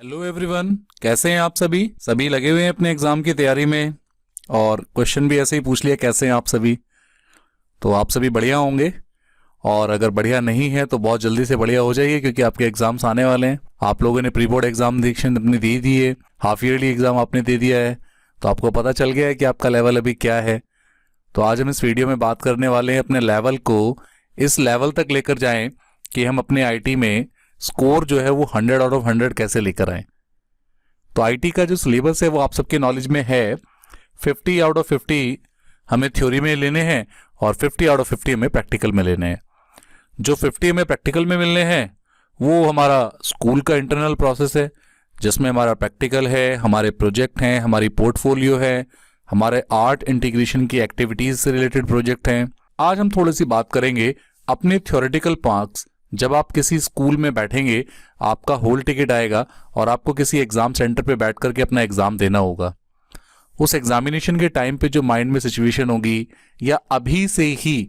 Hello everyone, कैसे हैं आप सभी लगे हुए हैं अपने एग्जाम की तैयारी में। और क्वेश्चन भी ऐसे ही पूछ लिया, कैसे हैं आप सभी। तो आप सभी बढ़िया होंगे। और अगर बढ़िया नहीं है तो बहुत जल्दी से बढ़िया हो जाइए, क्योंकि आपके एग्जाम्स आने वाले हैं। आप लोगों ने प्री बोर्ड एग्जामिनेशन अपनी दे दी है, हाफ ईयरली एग्जाम आपने दे दिया है, तो आपको पता चल गया है कि आपका लेवल अभी क्या है। तो आज हम इस वीडियो में बात करने वाले हैं अपने लेवल को इस लेवल तक लेकर जाएं कि हम अपने आईटी में स्कोर जो है वो 100 आउट ऑफ 100 कैसे लेकर आए। तो आईटी का जो सिलेबस है वो आप सबके नॉलेज में है। 50 आउट ऑफ 50 हमें थ्योरी में लेने हैं और 50 आउट ऑफ 50 हमें प्रैक्टिकल में लेने हैं। जो 50 हमें प्रैक्टिकल में मिलने हैं वो हमारा स्कूल का इंटरनल प्रोसेस है, जिसमें हमारा प्रैक्टिकल है, हमारे प्रोजेक्ट हैं, हमारी पोर्टफोलियो है, हमारे आर्ट इंटीग्रेशन की एक्टिविटीज से रिलेटेड प्रोजेक्ट हैं। आज हम थोड़ी सी बात करेंगे अपने थ्योरेटिकल मार्क्स। जब आप किसी स्कूल में बैठेंगे, आपका होल टिकट आएगा और आपको किसी एग्जाम सेंटर पे बैठ करके अपना एग्जाम देना होगा। उस एग्जामिनेशन के टाइम पे जो माइंड में सिचुएशन होगी, या अभी से ही,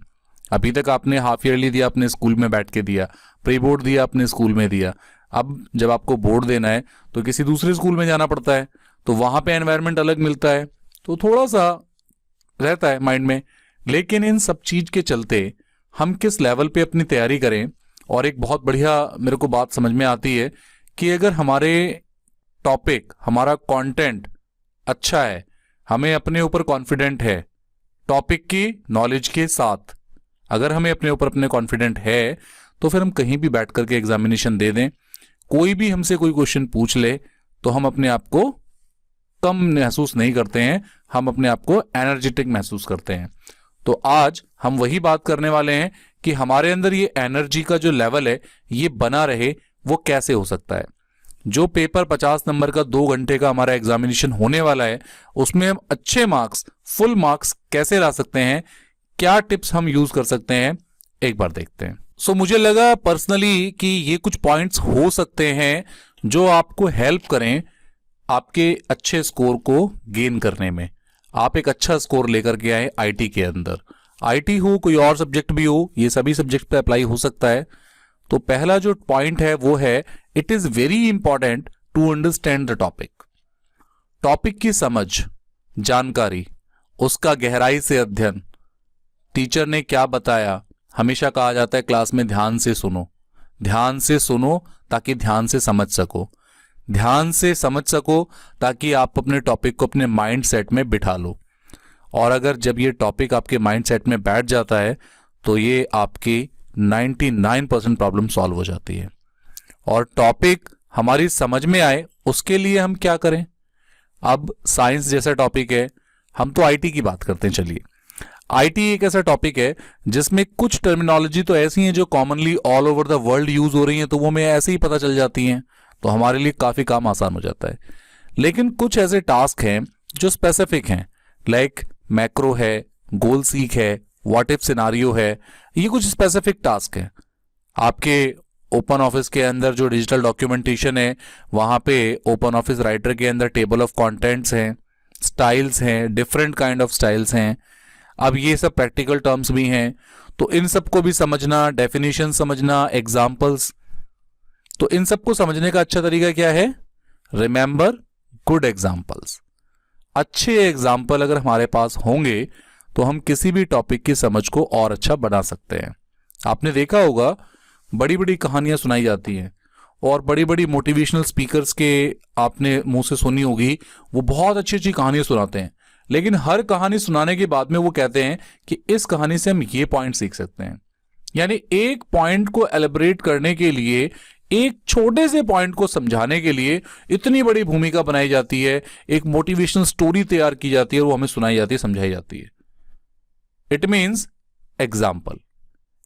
अभी तक आपने हाफ ईयरली दिया अपने स्कूल में बैठ के दिया, प्री बोर्ड दिया अपने स्कूल में दिया, अब जब आपको बोर्ड देना है तो किसी दूसरे स्कूल में जाना पड़ता है, तो वहां पे एनवायरनमेंट अलग मिलता है, तो थोड़ा सा रहता है माइंड में। लेकिन इन सब चीज के चलते हम किस लेवल पे अपनी तैयारी करें। और एक बहुत बढ़िया मेरे को बात समझ में आती है कि अगर हमारे टॉपिक, हमारा कंटेंट अच्छा है, हमें अपने ऊपर कॉन्फिडेंट है, टॉपिक की नॉलेज के साथ अगर हमें अपने ऊपर अपने कॉन्फिडेंट है, तो फिर हम कहीं भी बैठ करके एग्जामिनेशन दे दें। कोई भी हमसे कोई क्वेश्चन पूछ ले तो हम अपने आप को कम महसूस नहीं करते हैं, हम अपने आप को एनर्जेटिक महसूस करते हैं। तो आज हम वही बात करने वाले हैं कि हमारे अंदर ये एनर्जी का जो लेवल है ये बना रहे, वो कैसे हो सकता है। जो पेपर 50 नंबर का 2 घंटे का हमारा एग्जामिनेशन होने वाला है, उसमें हम अच्छे मार्क्स, फुल मार्क्स कैसे ला सकते हैं, क्या टिप्स हम यूज कर सकते हैं, एक बार देखते हैं। सो मुझे लगा पर्सनली कि ये कुछ पॉइंट्स हो सकते हैं जो आपको हेल्प करें आपके अच्छे स्कोर को गेन करने में। आप एक अच्छा स्कोर लेकर के आए आईटी के अंदर। आईटी हो, कोई और सब्जेक्ट भी हो, ये सभी सब्जेक्ट पे अप्लाई हो सकता है। तो पहला जो पॉइंट है वो है, it is very important to understand the topic. Topic की समझ, जानकारी, उसका गहराई से अध्ययन, टीचर ने क्या बताया। हमेशा कहा जाता है क्लास में ध्यान से सुनो, ध्यान से सुनो ताकि ध्यान से समझ सको, ध्यान से समझ सको ताकि आप अपने टॉपिक को अपने माइंड सेट में बिठा लो। और अगर जब ये टॉपिक आपके माइंड सेट में बैठ जाता है तो ये आपकी 99% प्रॉब्लम सॉल्व हो जाती है। और टॉपिक हमारी समझ में आए उसके लिए हम क्या करें। अब साइंस जैसा टॉपिक है, हम तो आईटी की बात करते हैं। चलिए, आईटी एक ऐसा टॉपिक है जिसमें कुछ टर्मिनोलॉजी तो ऐसी हैं जो commonly all over the world use हो रही हैं, तो वो हमें ऐसे ही पता चल जाती हैं, तो हमारे लिए काफी काम आसान हो जाता है। लेकिन कुछ ऐसे टास्क हैं जो स्पेसिफिक हैं, लाइक मैक्रो है, गोल सीक है, व्हाट इफ सिनारियो है। ये कुछ स्पेसिफिक टास्क है। आपके ओपन ऑफिस के अंदर जो डिजिटल डॉक्यूमेंटेशन है, वहां पे ओपन ऑफिस राइटर के अंदर टेबल ऑफ कंटेंट्स हैं, स्टाइल्स हैं, डिफरेंट काइंड ऑफ स्टाइल्स हैं। अब ये सब प्रैक्टिकल टर्म्स भी हैं, तो इन सबको भी समझना, डेफिनेशन समझना, एग्जाम्पल्स, तो इन सबको समझने का अच्छा तरीका क्या है, रिमेंबर गुड एग्जाम्पल्स। अच्छे एग्जाम्पल अगर हमारे पास होंगे तो हम किसी भी टॉपिक की समझ को और अच्छा बना सकते हैं। आपने देखा होगा बड़ी बड़ी कहानियां सुनाई जाती हैं, और बड़ी बड़ी मोटिवेशनल स्पीकर्स के आपने मुंह से सुनी होगी, वो बहुत अच्छी अच्छी कहानियां सुनाते हैं। लेकिन हर कहानी सुनाने के बाद में वो कहते हैं कि इस कहानी से हम ये पॉइंट सीख सकते हैं। यानी एक पॉइंट को एलिब्रेट करने के लिए, एक छोटे से पॉइंट को समझाने के लिए इतनी बड़ी भूमिका बनाई जाती है, एक मोटिवेशनल स्टोरी तैयार की जाती है और वो हमें सुनाई जाती है, समझाई जाती है। इट मीन्स एग्जाम्पल,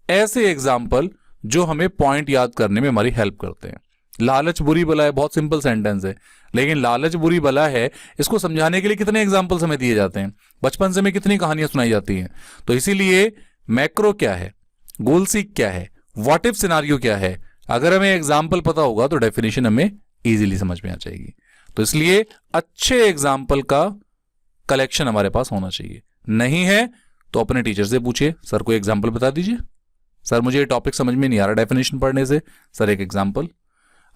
ऐसे एग्जाम्पल जो हमें पॉइंट याद करने में हमारी हेल्प करते हैं। लालच बुरी बला है, बहुत सिंपल सेंटेंस है, लेकिन लालच बुरी बला है, इसको समझाने के लिए कितने एग्जाम्पल्स हमें दिए जाते हैं, बचपन से हमें कितनी कहानियां सुनाई जाती हैं। तो इसीलिए मैक्रो क्या है, गोल सीक क्या है, व्हाट इफ सिनारियो क्या है, अगर हमें एग्जाम्पल पता होगा तो डेफिनेशन हमें इजीली समझ में आ जाएगी। तो इसलिए अच्छे एग्जाम्पल का कलेक्शन हमारे पास होना चाहिए। नहीं है तो अपने टीचर से पूछिए, सर कोई एग्जाम्पल बता दीजिए, सर मुझे ये टॉपिक समझ में नहीं आ रहा डेफिनेशन पढ़ने से, सर एक एग्जाम्पल।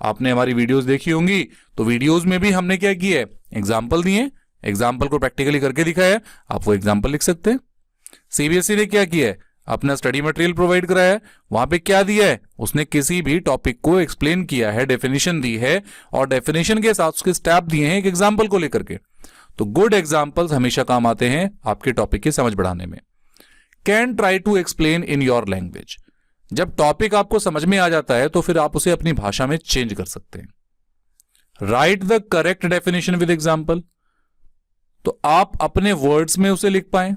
आपने हमारी वीडियोस देखी होंगी, तो वीडियोस में भी हमने क्या किया है, एग्जाम्पल दिए, एग्जाम्पल को प्रैक्टिकली करके दिखाया है, आप वो एग्जाम्पल लिख सकते हैं। सीबीएसई ने क्या किया है, अपना स्टडी मटेरियल प्रोवाइड कराया है, वहां पे क्या दिया है, उसने किसी भी टॉपिक को एक्सप्लेन किया है, डेफिनेशन दी है, और डेफिनेशन के साथ उसके स्टेप दिए हैं एक एग्जाम्पल को लेकर के। तो गुड एग्जाम्पल्स हमेशा काम आते हैं आपके टॉपिक की समझ बढ़ाने में। Can try to explain in your language, जब टॉपिक आपको समझ में आ जाता है तो फिर आप उसे अपनी भाषा में चेंज कर सकते हैं। Right the correct definition with example, तो आप अपने वर्ड्स में उसे लिख पाए,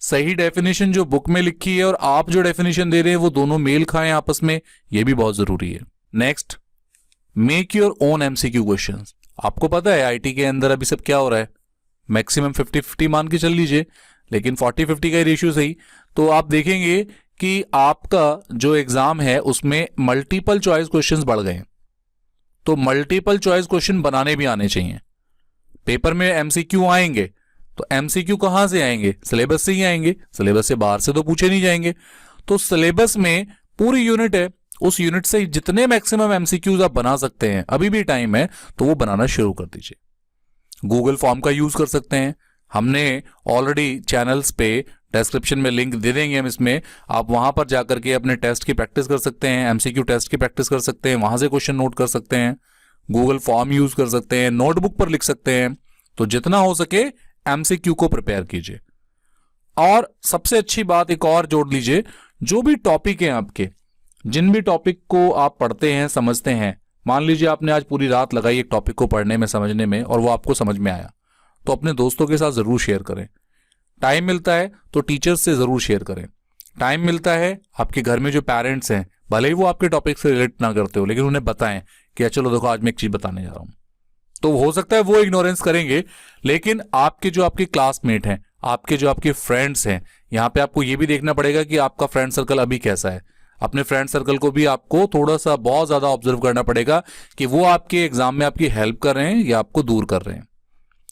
सही डेफिनेशन जो बुक में लिखी है और आप जो डेफिनेशन दे रहे हैं वो दोनों मेल खाएं आपस में, ये भी बहुत जरूरी है। Next, make your own MCQ questions. आपको पता है आईटी के अंदर अभी सब क्या हो रहा है, मैक्सिमम 50-50 मान के चल लीजिए, लेकिन 40-50 का ही रेशियो सही। तो आप देखेंगे कि आपका जो एग्जाम है उसमें मल्टीपल चॉइस क्वेश्चंस बढ़ गए हैं, तो मल्टीपल चॉइस क्वेश्चन बनाने भी आने चाहिए। पेपर में एमसीक्यू आएंगे तो एमसीक्यू कहां से आएंगे, सिलेबस से ही आएंगे, सिलेबस से बाहर से तो पूछे नहीं जाएंगे। तो सिलेबस में पूरी यूनिट है, उस यूनिट से जितने मैक्सिमम एमसीक्यूज आप बना सकते हैं, अभी भी टाइम है तो वो बनाना शुरू कर दीजिए। गूगल फॉर्म का यूज कर सकते हैं, हमने ऑलरेडी चैनल्स पे डिस्क्रिप्शन में लिंक दे देंगे हम इसमें, आप वहां पर जाकर के अपने टेस्ट की प्रैक्टिस कर सकते हैं, एमसीक्यू टेस्ट की प्रैक्टिस कर सकते हैं, वहां से क्वेश्चन नोट कर सकते हैं, गूगल फॉर्म यूज कर सकते हैं, नोटबुक पर लिख सकते हैं। तो जितना हो सके एमसीक्यू को प्रिपेयर कीजिए। और सबसे अच्छी बात एक और जोड़ लीजिए, जो भी टॉपिक है आपके, जिन भी टॉपिक को आप पढ़ते हैं समझते हैं, मान लीजिए आपने आज पूरी रात लगाई एक टॉपिक को पढ़ने में समझने में और वो आपको समझ में आया, तो अपने दोस्तों के साथ जरूर शेयर करें। टाइम मिलता है तो टीचर्स से जरूर शेयर करें। टाइम मिलता है आपके घर में जो पेरेंट्स हैं, भले ही वो आपके टॉपिक से रिलेट ना करते हो, लेकिन उन्हें बताएं कि चलो देखो आज मैं एक चीज बताने जा रहा हूं। तो हो सकता है वो इग्नोरेंस करेंगे, लेकिन आपके जो आपके क्लासमेट हैं, आपके जो आपके फ्रेंड्स हैं, यहां पे आपको ये भी देखना पड़ेगा कि आपका फ्रेंड सर्कल अभी कैसा है। अपने फ्रेंड सर्कल को भी आपको थोड़ा सा बहुत ज्यादा ऑब्जर्व करना पड़ेगा कि वो आपके एग्जाम में आपकी हेल्प कर रहे हैं या आपको दूर कर रहे हैं।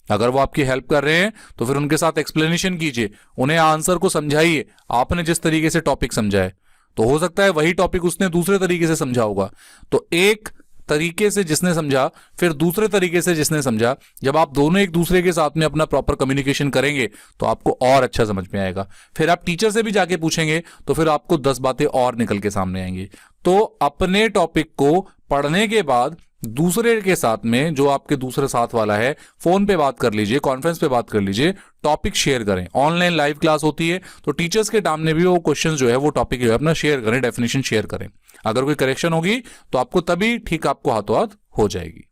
अगर वो आपकी हेल्प कर रहे हैं तो फिर उनके साथ एक्सप्लेनेशन कीजिए, उन्हें आंसर को समझाइए। आपने जिस तरीके से टॉपिक समझा है तो हो सकता है वही टॉपिक उसने दूसरे तरीके से समझा होगा। तो एक तरीके से जिसने समझा, फिर दूसरे तरीके से जिसने समझा, जब आप दोनों एक दूसरे के साथ में अपना प्रॉपर कम्युनिकेशन करेंगे तो आपको और अच्छा समझ में आएगा। फिर आप टीचर से भी जाके पूछेंगे तो फिर आपको 10 बातें और निकल के सामने आएंगी। तो अपने टॉपिक को पढ़ने के बाद दूसरे के साथ में, जो आपके दूसरे साथ वाला है, फोन पे बात कर लीजिए, कॉन्फ्रेंस पे बात कर लीजिए, टॉपिक शेयर करें। ऑनलाइन लाइव क्लास होती है तो टीचर्स के सामने भी वो क्वेश्चन जो है वो टॉपिक जो है अपना शेयर करें, डेफिनेशन शेयर करें। अगर कोई करेक्शन होगी तो आपको तभी ठीक आपको हाथों हाथ हो जाएगी।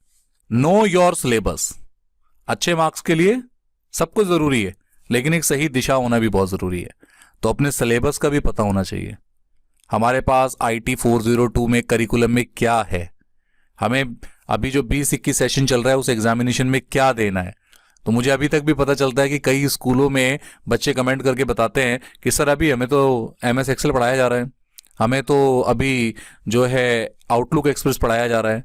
नो योर सिलेबस, अच्छे मार्क्स के लिए सब कुछ जरूरी है, लेकिन एक सही दिशा होना भी बहुत जरूरी है। तो अपने सिलेबस का भी पता होना चाहिए। हमारे पास IT 402 में करिकुलम में क्या है, हमें अभी जो 20-21 सेशन चल रहा है उस एग्जामिनेशन में क्या देना है। तो मुझे अभी तक भी पता चलता है कि कई स्कूलों में बच्चे कमेंट करके बताते हैं कि सर अभी हमें तो MS एक्सेल पढ़ाया जा रहा है, हमें तो अभी जो है आउटलुक एक्सप्रेस पढ़ाया जा रहा है।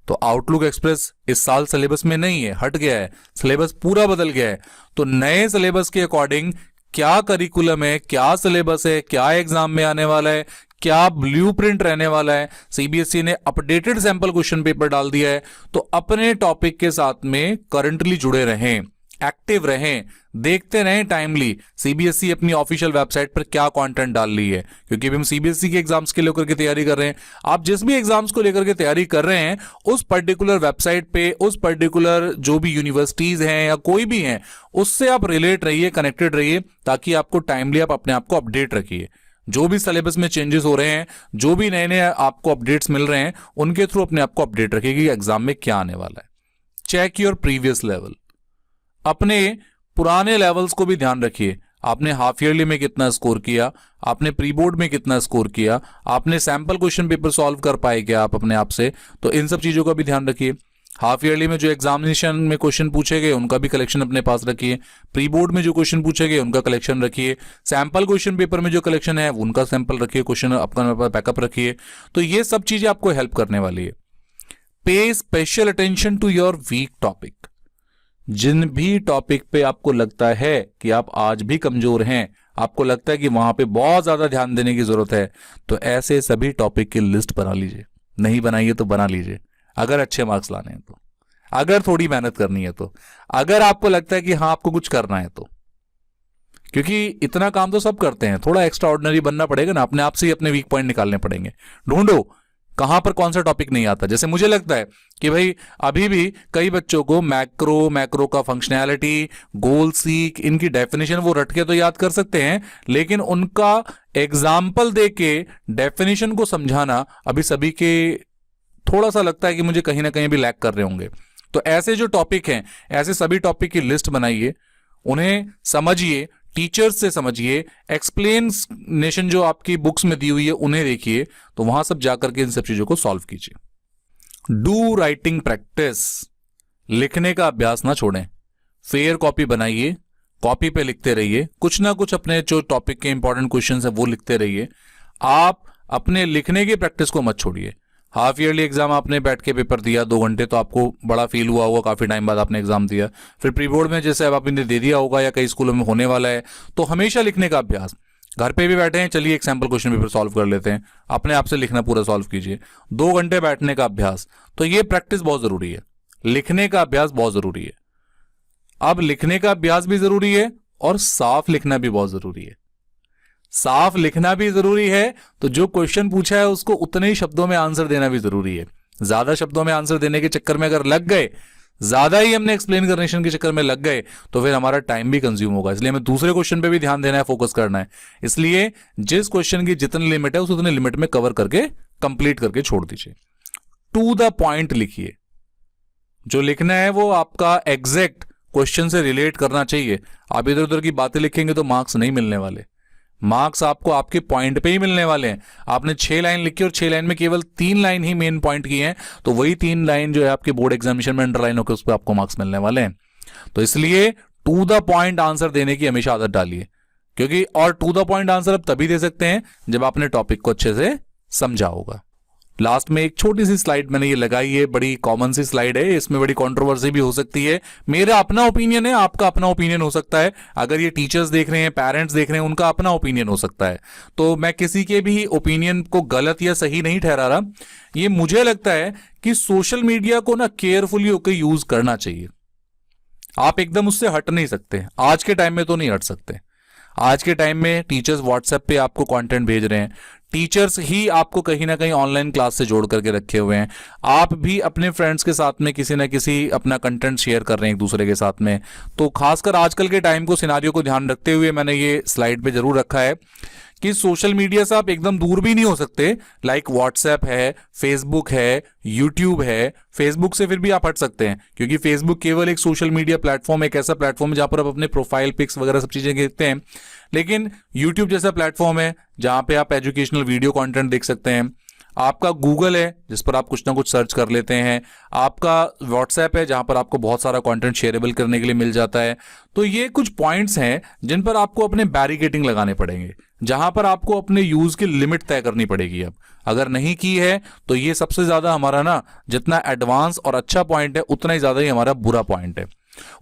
तो आउटलुक एक्सप्रेस इस साल सिलेबस में नहीं है, हट गया है, सिलेबस पूरा बदल गया है। तो नए सिलेबस के अकॉर्डिंग क्या करिकुलम है, क्या सिलेबस है, क्या एग्जाम में आने वाला है, क्या ब्लूप्रिंट रहने वाला है, सीबीएसई ने अपडेटेड सैंपल क्वेश्चन पेपर डाल दिया है। तो अपने टॉपिक के साथ में करंटली जुड़े रहें, एक्टिव रहें, देखते रहें टाइमली सीबीएसई अपनी ऑफिशियल वेबसाइट पर क्या कंटेंट डाल रही है, क्योंकि हम सीबीएसई के एग्जाम्स के लेकर के तैयारी कर रहे हैं। आप जिस भी एग्जाम्स को लेकर के तैयारी कर रहे हैं उस पर्टिकुलर वेबसाइट पे, उस पर्टिकुलर जो भी यूनिवर्सिटीज हैं या कोई भी हैं, उससे आप रिलेट रहिए, कनेक्टेड रहिए, ताकि आपको टाइमली आप अपने आप को अपडेट रखिए। जो भी सिलेबस में चेंजेस हो रहे हैं, जो भी नए नए आपको अपडेट्स मिल रहे हैं, उनके थ्रू अपने आप को अपडेट रखिए कि एग्जाम में क्या आने वाला है। चेक योर प्रीवियस लेवल, अपने पुराने लेवल्स को भी ध्यान रखिए। आपने हाफ ईयरली में कितना स्कोर किया, आपने प्री बोर्ड में कितना स्कोर किया, आपने सैंपल क्वेश्चन पेपर सॉल्व कर पाए क्या आप अपने आप से, तो इन सब चीजों का भी ध्यान रखिए। हाफ ईयरली में जो एग्जामिनेशन में क्वेश्चन पूछे गए उनका भी कलेक्शन अपने पास रखिए, प्री बोर्ड में जो क्वेश्चन पूछे गए उनका कलेक्शन रखिए, सैंपल क्वेश्चन पेपर में जो कलेक्शन है उनका सैंपल रखिए, क्वेश्चन अपना बैकअप रखिए। तो ये सब चीजें आपको हेल्प करने वाली है। पे special attention to your weak topic, जिन भी टॉपिक पे आपको लगता है कि आप आज भी कमजोर हैं, आपको लगता है कि वहां पे बहुत ज्यादा ध्यान देने की जरूरत है, तो ऐसे सभी टॉपिक की लिस्ट बना लीजिए। नहीं बनाइए तो बना लीजिए, अगर अच्छे मार्क्स लाने हैं तो, अगर थोड़ी मेहनत करनी है तो, अगर आपको लगता है कि हाँ आपको कुछ करना है तो। क्योंकि इतना काम तो सब करते हैं, थोड़ा एक्स्ट्रा ऑर्डिनरी बनना पड़ेगा ना, अपने आप से ही अपने वीक पॉइंट निकालने पड़ेंगे। ढूंढो कहां पर कौन सा टॉपिक नहीं आता। जैसे मुझे लगता है कि भाई अभी भी कई बच्चों को मैक्रो का फंक्शनैलिटी, गोल सीक, इनकी डेफिनेशन वो रट के तो याद कर सकते हैं, लेकिन उनका एग्जाम्पल दे के डेफिनेशन को समझाना अभी सभी के थोड़ा सा लगता है कि मुझे कहीं ना कहीं भी लैक कर रहे होंगे। तो ऐसे जो टॉपिक हैं, ऐसे सभी टॉपिक की लिस्ट बनाइए, उन्हें समझिए, टीचर्स से समझिए, एक्सप्लेनेशन जो आपकी बुक्स में दी हुई है उन्हें देखिए, तो वहां सब जाकर के इन सब चीजों को सॉल्व कीजिए। डू राइटिंग प्रैक्टिस, लिखने का अभ्यास ना छोड़ें। फेयर कॉपी बनाइए, कॉपी पे लिखते रहिए, कुछ ना कुछ अपने जो टॉपिक के इंपॉर्टेंट क्वेश्चन है वो लिखते रहिए। आप अपने लिखने की प्रैक्टिस को मत छोड़िए। हाफ ईयरली एग्जाम आपने बैठ के पेपर दिया 2 घंटे, तो आपको बड़ा फील हुआ होगा, काफी टाइम बाद आपने एग्जाम दिया। फिर प्री बोर्ड में जैसे अब आपने दे दिया होगा या कई स्कूलों में होने वाला है, तो हमेशा लिखने का अभ्यास। घर पे भी बैठे हैं, चलिए एक सैंपल क्वेश्चन पेपर सॉल्व कर लेते हैं, अपने आप से लिखना पूरा सॉल्व कीजिए। 2 घंटे बैठने का अभ्यास, तो ये प्रैक्टिस बहुत जरूरी है, लिखने का अभ्यास बहुत जरूरी है। अब लिखने का अभ्यास भी जरूरी है और साफ लिखना भी बहुत जरूरी है। साफ लिखना भी जरूरी है, तो जो क्वेश्चन पूछा है उसको उतने ही शब्दों में आंसर देना भी जरूरी है। ज्यादा शब्दों में आंसर देने के चक्कर में अगर लग गए, ज्यादा ही हमने एक्सप्लेन करने के चक्कर में लग गए, तो फिर हमारा टाइम भी कंज्यूम होगा। इसलिए हमें दूसरे क्वेश्चन पे भी ध्यान देना है, फोकस करना है। इसलिए जिस क्वेश्चन की जितनी लिमिट है उस उतने लिमिट में कवर करके कंप्लीट करके छोड़ दीजिए। टू द पॉइंट लिखिए, जो लिखना है वो आपका एग्जैक्ट क्वेश्चन से रिलेट करना चाहिए। आप इधर उधर की बातें लिखेंगे तो मार्क्स नहीं मिलने वाले। मार्क्स आपको आपके पॉइंट पे ही मिलने वाले हैं। आपने 6 लाइन लिखी और 6 लाइन में केवल 3 लाइन ही मेन पॉइंट की हैं, तो वही 3 लाइन जो है आपके बोर्ड एग्जामिनेशन में अंडरलाइन होकर उस पर आपको मार्क्स मिलने वाले हैं। तो इसलिए टू द पॉइंट आंसर देने की हमेशा आदत डालिए, क्योंकि और टू द पॉइंट आंसर आप तभी दे सकते हैं जब आपने टॉपिक को अच्छे से समझा होगा। लास्ट में एक छोटी सी स्लाइड मैंने ये लगाई है, बड़ी कॉमन सी स्लाइड है, इसमें बड़ी कंट्रोवर्सी भी हो सकती है। मेरा अपना ओपिनियन है, आपका अपना ओपिनियन हो सकता है। अगर ये टीचर्स देख रहे हैं, पेरेंट्स देख रहे हैं, उनका अपना ओपिनियन हो सकता है। तो मैं किसी के भी ओपिनियन को गलत या सही नहीं ठहरा रहा। ये मुझे लगता है कि सोशल मीडिया को ना केयरफुली होकर यूज करना चाहिए। आप एकदम उससे हट नहीं सकते, आज के टाइम में तो नहीं हट सकते। आज के टाइम में टीचर्स व्हाट्सएप पे आपको कंटेंट भेज रहे हैं, टीचर्स ही आपको कहीं ना कहीं ऑनलाइन क्लास से जोड़ करके रखे हुए हैं, आप भी अपने फ्रेंड्स के साथ में किसी ना किसी अपना कंटेंट शेयर कर रहे हैं एक दूसरे के साथ में। तो खासकर आजकल के टाइम को, सिनारियो को ध्यान रखते हुए मैंने ये स्लाइड पे जरूर रखा है कि सोशल मीडिया से आप एकदम दूर भी नहीं हो सकते। लाइक व्हाट्सएप है, फेसबुक है, यूट्यूब है। फेसबुक से फिर भी आप हट सकते हैं, क्योंकि फेसबुक केवल एक सोशल मीडिया प्लेटफॉर्म, एक ऐसा प्लेटफॉर्म है जहां पर आप अपने प्रोफाइल पिक्स वगैरह सब चीजें देखते हैं। लेकिन यूट्यूब जैसा प्लेटफॉर्म है जहां पे आप एजुकेशनल वीडियो कंटेंट देख सकते हैं। आपका गूगल है जिस पर आप कुछ ना कुछ सर्च कर लेते हैं। आपका व्हाट्सएप है जहां पर आपको बहुत सारा कंटेंट शेयरेबल करने के लिए मिल जाता है। तो ये कुछ पॉइंट्स हैं जिन पर आपको अपने बैरिकेडिंग लगाने पड़ेंगे, जहां पर आपको अपने यूज की लिमिट तय करनी पड़ेगी। अब अगर नहीं की है तो ये सबसे ज्यादा हमारा ना, जितना एडवांस और अच्छा पॉइंट है उतना ही ज्यादा ही हमारा बुरा पॉइंट है,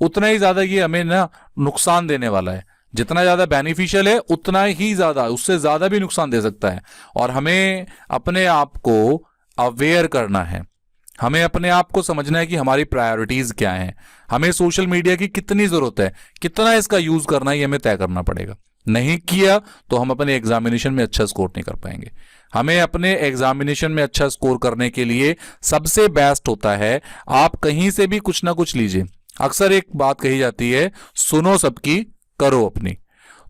उतना ही ज्यादा ये हमें ना नुकसान देने वाला है। जितना ज्यादा बेनिफिशियल है उतना ही ज्यादा, उससे ज्यादा भी नुकसान दे सकता है। और हमें अपने आप को अवेयर करना है, हमें अपने आप को समझना है कि हमारी प्रायोरिटीज क्या हैं, हमें सोशल मीडिया की कितनी जरूरत है, कितना इसका यूज करना है, ये हमें तय करना पड़ेगा। नहीं किया तो हम अपने एग्जामिनेशन में अच्छा स्कोर नहीं कर पाएंगे। हमें अपने एग्जामिनेशन में अच्छा स्कोर करने के लिए सबसे बेस्ट होता है आप कहीं से भी कुछ ना कुछ लीजिए। अक्सर एक बात कही जाती है, सुनो सबकी करो अपनी।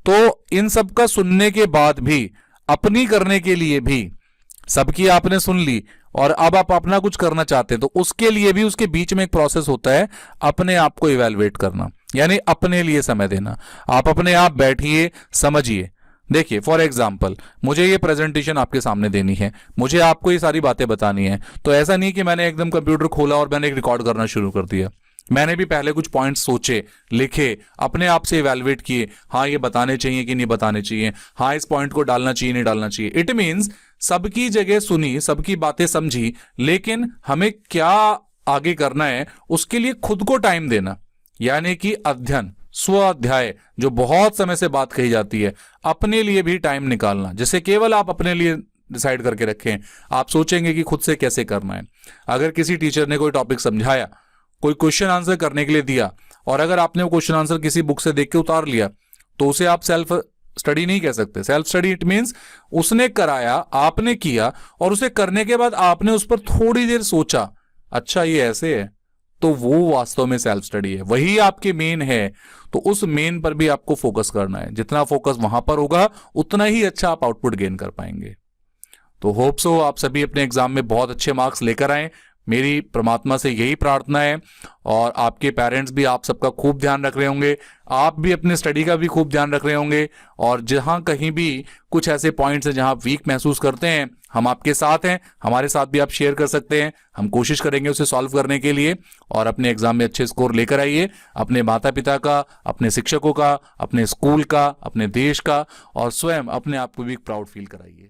तो इन सब का सुनने के बाद भी अपनी करने के लिए भी, सबकी आपने सुन ली और अब आप अपना कुछ करना चाहते हैं, तो उसके लिए भी उसके बीच में एक प्रोसेस होता है, अपने आप को इवैल्यूएट करना, यानी अपने लिए समय देना। आप अपने आप बैठिए, समझिए। देखिए फॉर एग्जाम्पल, मुझे ये प्रेजेंटेशन आपके सामने देनी है, मुझे आपको ये सारी बातें बतानी है। तो ऐसा नहीं कि मैंने एकदम कंप्यूटर खोला और मैंने एक रिकॉर्ड करना शुरू कर दिया। मैंने भी पहले कुछ पॉइंट्स सोचे, लिखे, अपने आप से इवैल्यूएट किए, हाँ ये बताने चाहिए कि नहीं बताने चाहिए, हाँ इस पॉइंट को डालना चाहिए नहीं डालना चाहिए। इट मीन्स सबकी जगह सुनी, सबकी बातें समझी, लेकिन हमें क्या आगे करना है उसके लिए खुद को टाइम देना, यानी कि अध्ययन, स्व अध्याय, जो बहुत समय से बात कही जाती है, अपने लिए भी टाइम निकालना। जैसे केवल आप अपने लिए डिसाइड करके रखें, आप सोचेंगे कि खुद से कैसे करना है। अगर किसी टीचर ने कोई टॉपिक समझाया, कोई क्वेश्चन आंसर करने के लिए दिया, और अगर आपने वो क्वेश्चन आंसर किसी बुक से देख के उतार लिया, तो उसे आप सेल्फ स्टडी नहीं कह सकते। सेल्फ स्टडी इट मीन्स उसने कराया, आपने किया, और उसे करने के बाद आपने उस पर थोड़ी देर सोचा, अच्छा ये ऐसे है, तो वो वास्तव में सेल्फ स्टडी है, वही आपके मेन है। तो उस मेन पर भी आपको फोकस करना है। जितना फोकस वहां पर होगा उतना ही अच्छा आप आउटपुट गेन कर पाएंगे। तो होप सो आप सभी अपने एग्जाम में बहुत अच्छे मार्क्स लेकर आए, मेरी परमात्मा से यही प्रार्थना है। और आपके पेरेंट्स भी आप सबका खूब ध्यान रख रहे होंगे, आप भी अपने स्टडी का भी खूब ध्यान रख रहे होंगे। और जहां कहीं भी कुछ ऐसे पॉइंट्स हैं जहां आप वीक महसूस करते हैं, हम आपके साथ हैं, हमारे साथ भी आप शेयर कर सकते हैं, हम कोशिश करेंगे उसे सॉल्व करने के लिए। और अपने एग्जाम में अच्छे स्कोर लेकर आइए, अपने माता पिता का, अपने शिक्षकों का, अपने स्कूल का, अपने देश का, और स्वयं अपने आप को भी प्राउड फील कराइए।